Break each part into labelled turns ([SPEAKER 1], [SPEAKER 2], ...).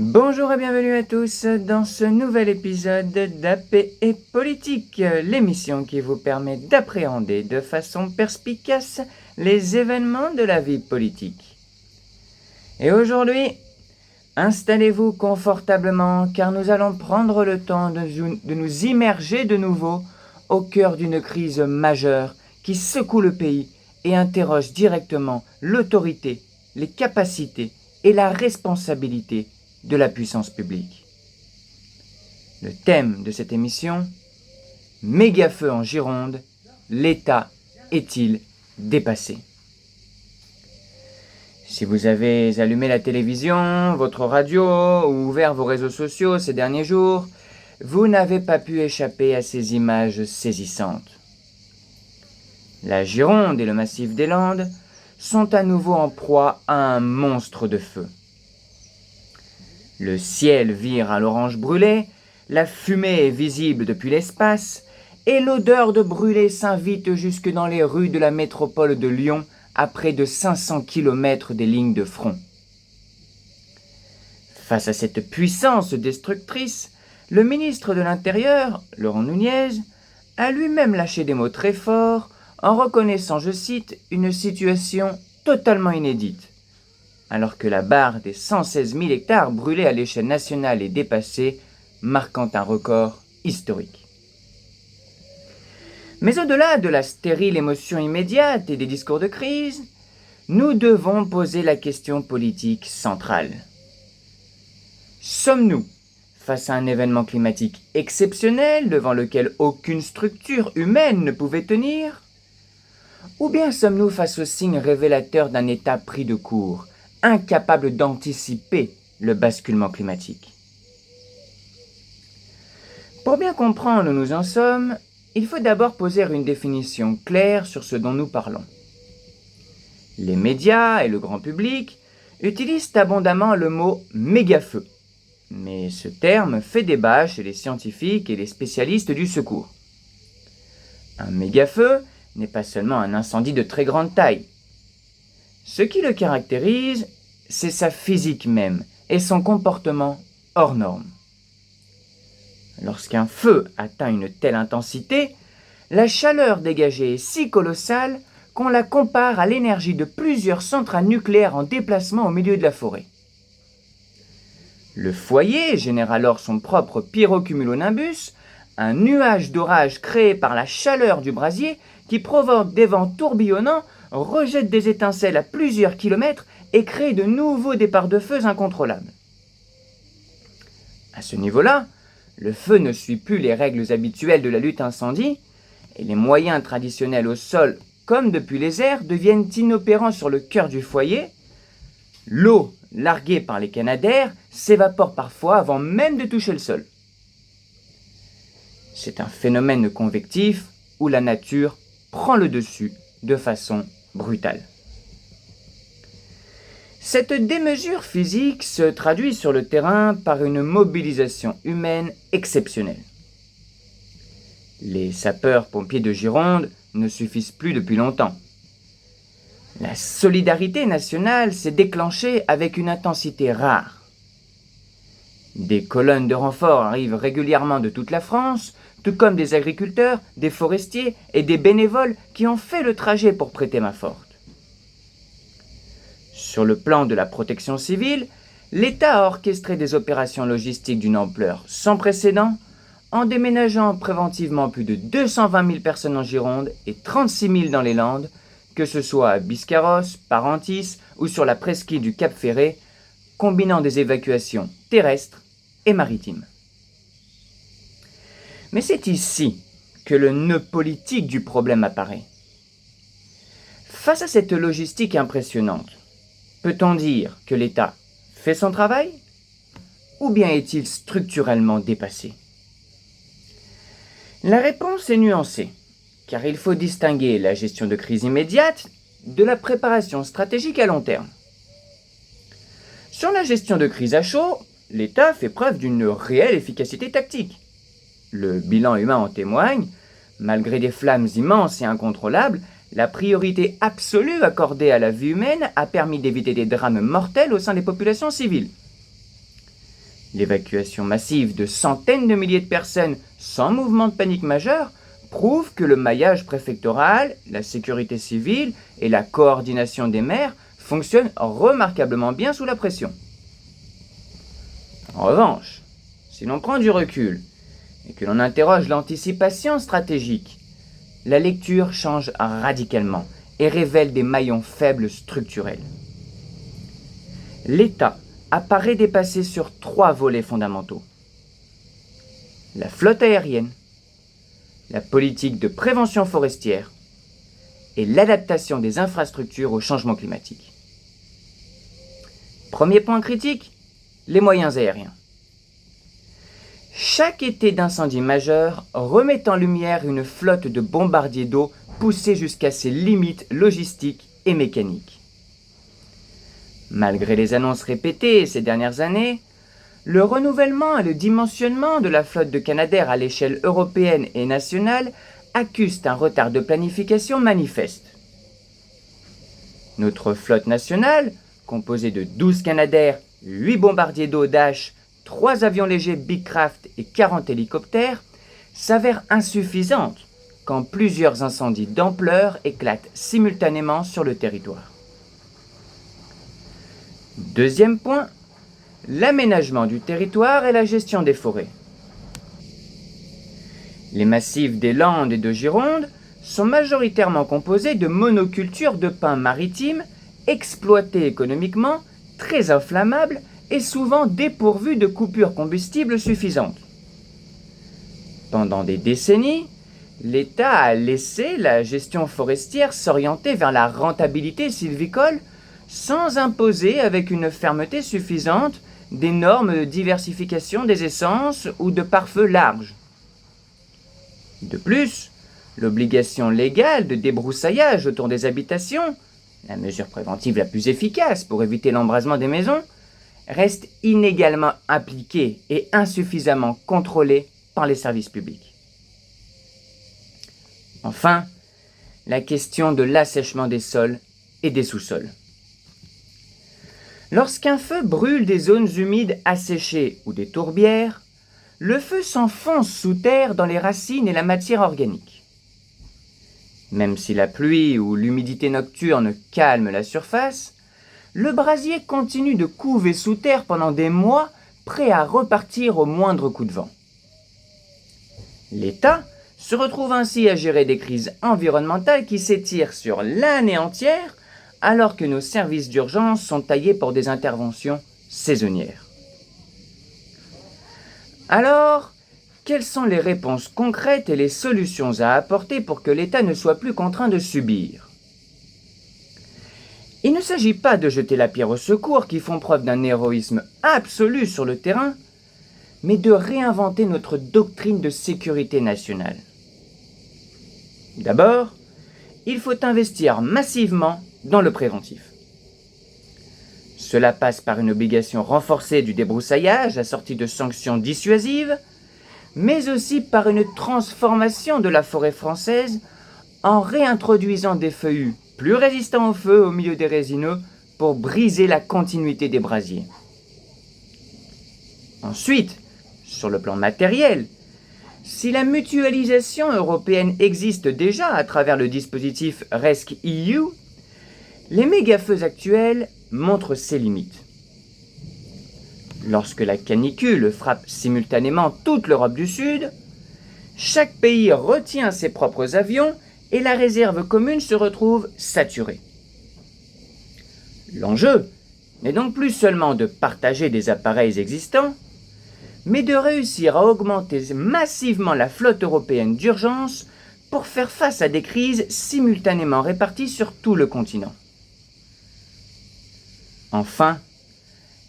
[SPEAKER 1] Bonjour et bienvenue à tous dans ce nouvel épisode d'AP et Politique, l'émission qui vous permet d'appréhender de façon perspicace les événements de la vie politique. Et aujourd'hui, installez-vous confortablement car nous allons prendre le temps de nous immerger de nouveau au cœur d'une crise majeure qui secoue le pays et interroge directement l'autorité, les capacités et la responsabilité de la puissance publique. Le thème de cette émission, méga-feu en Gironde, l'État est-il dépassé? Si vous avez allumé la télévision, votre radio ou ouvert vos réseaux sociaux ces derniers jours, vous n'avez pas pu échapper à ces images saisissantes. La Gironde et le massif des Landes sont à nouveau en proie à un monstre de feu. Le ciel vire à l'orange brûlé, la fumée est visible depuis l'espace, et l'odeur de brûlé s'invite jusque dans les rues de la métropole de Lyon à près de 500 km des lignes de front. Face à cette puissance destructrice, le ministre de l'Intérieur, Laurent Nunez, a lui-même lâché des mots très forts en reconnaissant, je cite, une situation totalement inédite. Alors que la barre des 116 000 hectares brûlés à l'échelle nationale est dépassée, marquant un record historique. Mais au-delà de la stérile émotion immédiate et des discours de crise, nous devons poser la question politique centrale. Sommes-nous face à un événement climatique exceptionnel devant lequel aucune structure humaine ne pouvait tenir? Ou bien sommes-nous face aux signes révélateurs d'un État pris de court, incapable d'anticiper le basculement climatique? Pour bien comprendre où nous en sommes, il faut d'abord poser une définition claire sur ce dont nous parlons. Les médias et le grand public utilisent abondamment le mot « méga-feu », mais ce terme fait débat chez les scientifiques et les spécialistes du secours. Un méga-feu n'est pas seulement un incendie de très grande taille. Ce qui le caractérise, c'est sa physique même et son comportement hors norme. Lorsqu'un feu atteint une telle intensité, la chaleur dégagée est si colossale qu'on la compare à l'énergie de plusieurs centrales nucléaires en déplacement au milieu de la forêt. Le foyer génère alors son propre pyrocumulonimbus, un nuage d'orage créé par la chaleur du brasier qui provoque des vents tourbillonnants, rejette des étincelles à plusieurs kilomètres et crée de nouveaux départs de feu incontrôlables. À ce niveau-là, le feu ne suit plus les règles habituelles de la lutte incendie et les moyens traditionnels au sol comme depuis les airs deviennent inopérants sur le cœur du foyer. L'eau larguée par les canadaires s'évapore parfois avant même de toucher le sol. C'est un phénomène convectif où la nature prend le dessus de façon brutale. Cette démesure physique se traduit sur le terrain par une mobilisation humaine exceptionnelle. Les sapeurs-pompiers de Gironde ne suffisent plus depuis longtemps. La solidarité nationale s'est déclenchée avec une intensité rare. Des colonnes de renforts arrivent régulièrement de toute la France, tout comme des agriculteurs, des forestiers et des bénévoles qui ont fait le trajet pour prêter main forte. Sur le plan de la protection civile, l'État a orchestré des opérations logistiques d'une ampleur sans précédent, en déménageant préventivement plus de 220 000 personnes en Gironde et 36 000 dans les Landes, que ce soit à Biscarrosse, Parentis ou sur la presqu'île du Cap Ferret, combinant des évacuations terrestres et maritimes. Mais c'est ici que le nœud politique du problème apparaît. Face à cette logistique impressionnante, peut-on dire que l'État fait son travail ou bien est-il structurellement dépassé? La réponse est nuancée, car il faut distinguer la gestion de crise immédiate de la préparation stratégique à long terme. Sur la gestion de crise à chaud, l'État fait preuve d'une réelle efficacité tactique. Le bilan humain en témoigne. Malgré des flammes immenses et incontrôlables, la priorité absolue accordée à la vie humaine a permis d'éviter des drames mortels au sein des populations civiles. L'évacuation massive de centaines de milliers de personnes sans mouvement de panique majeur prouve que le maillage préfectoral, la sécurité civile et la coordination des maires fonctionnent remarquablement bien sous la pression. En revanche, si l'on prend du recul et que l'on interroge l'anticipation stratégique, la lecture change radicalement et révèle des maillons faibles structurels. L'État apparaît dépassé sur 3 volets fondamentaux. La flotte aérienne, la politique de prévention forestière et l'adaptation des infrastructures au changement climatique. Premier point critique, les moyens aériens. Chaque été d'incendie majeur remet en lumière une flotte de bombardiers d'eau poussée jusqu'à ses limites logistiques et mécaniques. Malgré les annonces répétées ces dernières années, le renouvellement et le dimensionnement de la flotte de Canadair à l'échelle européenne et nationale accusent un retard de planification manifeste. Notre flotte nationale, composée de 12 Canadair, 8 bombardiers d'eau Dash, 3 avions légers Beechcraft et 40 hélicoptères, s'avère insuffisante quand plusieurs incendies d'ampleur éclatent simultanément sur le territoire. Deuxième point, l'aménagement du territoire et la gestion des forêts. Les massifs des Landes et de Gironde sont majoritairement composés de monocultures de pins maritimes exploités économiquement, très inflammables et souvent dépourvus de coupures combustibles suffisantes. Pendant des décennies, l'État a laissé la gestion forestière s'orienter vers la rentabilité sylvicole sans imposer avec une fermeté suffisante des normes de diversification des essences ou de pare-feu larges. De plus, l'obligation légale de débroussaillage autour des habitations, la mesure préventive la plus efficace pour éviter l'embrasement des maisons, reste inégalement appliquée et insuffisamment contrôlée par les services publics. Enfin, la question de l'assèchement des sols et des sous-sols. Lorsqu'un feu brûle des zones humides asséchées ou des tourbières, le feu s'enfonce sous terre dans les racines et la matière organique. Même si la pluie ou l'humidité nocturne calment la surface, le brasier continue de couver sous terre pendant des mois, prêt à repartir au moindre coup de vent. L'État se retrouve ainsi à gérer des crises environnementales qui s'étirent sur l'année entière, alors que nos services d'urgence sont taillés pour des interventions saisonnières. Alors, quelles sont les réponses concrètes et les solutions à apporter pour que l'État ne soit plus contraint de subir ? Il ne s'agit pas de jeter la pierre aux secours qui font preuve d'un héroïsme absolu sur le terrain, mais de réinventer notre doctrine de sécurité nationale. D'abord, il faut investir massivement dans le préventif. Cela passe par une obligation renforcée du débroussaillage assortie de sanctions dissuasives, mais aussi par une transformation de la forêt française en réintroduisant des feuillus plus résistants au feu au milieu des résineux pour briser la continuité des brasiers. Ensuite, sur le plan matériel, si la mutualisation européenne existe déjà à travers le dispositif RESC-EU, les méga-feux actuels montrent ses limites. Lorsque la canicule frappe simultanément toute l'Europe du Sud, chaque pays retient ses propres avions et la réserve commune se retrouve saturée. L'enjeu n'est donc plus seulement de partager des appareils existants, mais de réussir à augmenter massivement la flotte européenne d'urgence pour faire face à des crises simultanément réparties sur tout le continent. Enfin,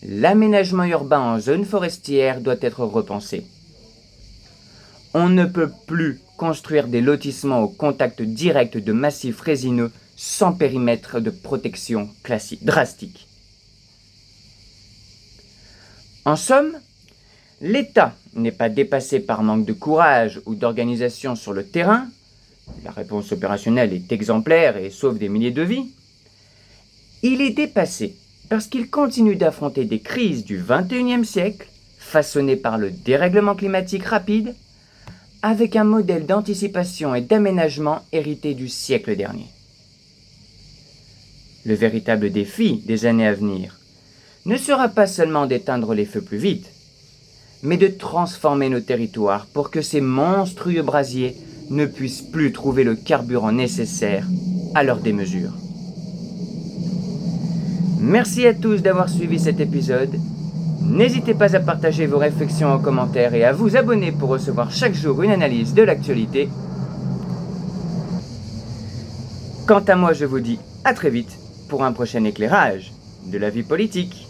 [SPEAKER 1] l'aménagement urbain en zone forestière doit être repensé. On ne peut plus construire des lotissements au contact direct de massifs résineux sans périmètre de protection drastique. En somme, l'État n'est pas dépassé par manque de courage ou d'organisation sur le terrain, la réponse opérationnelle est exemplaire et sauve des milliers de vies. Il est dépassé parce qu'il continue d'affronter des crises du XXIe siècle façonnée par le dérèglement climatique rapide, avec un modèle d'anticipation et d'aménagement hérité du siècle dernier. Le véritable défi des années à venir ne sera pas seulement d'éteindre les feux plus vite, mais de transformer nos territoires pour que ces monstrueux brasiers ne puissent plus trouver le carburant nécessaire à leur démesure. Merci à tous d'avoir suivi cet épisode. N'hésitez pas à partager vos réflexions en commentaire et à vous abonner pour recevoir chaque jour une analyse de l'actualité. Quant à moi, je vous dis à très vite pour un prochain éclairage de la vie politique.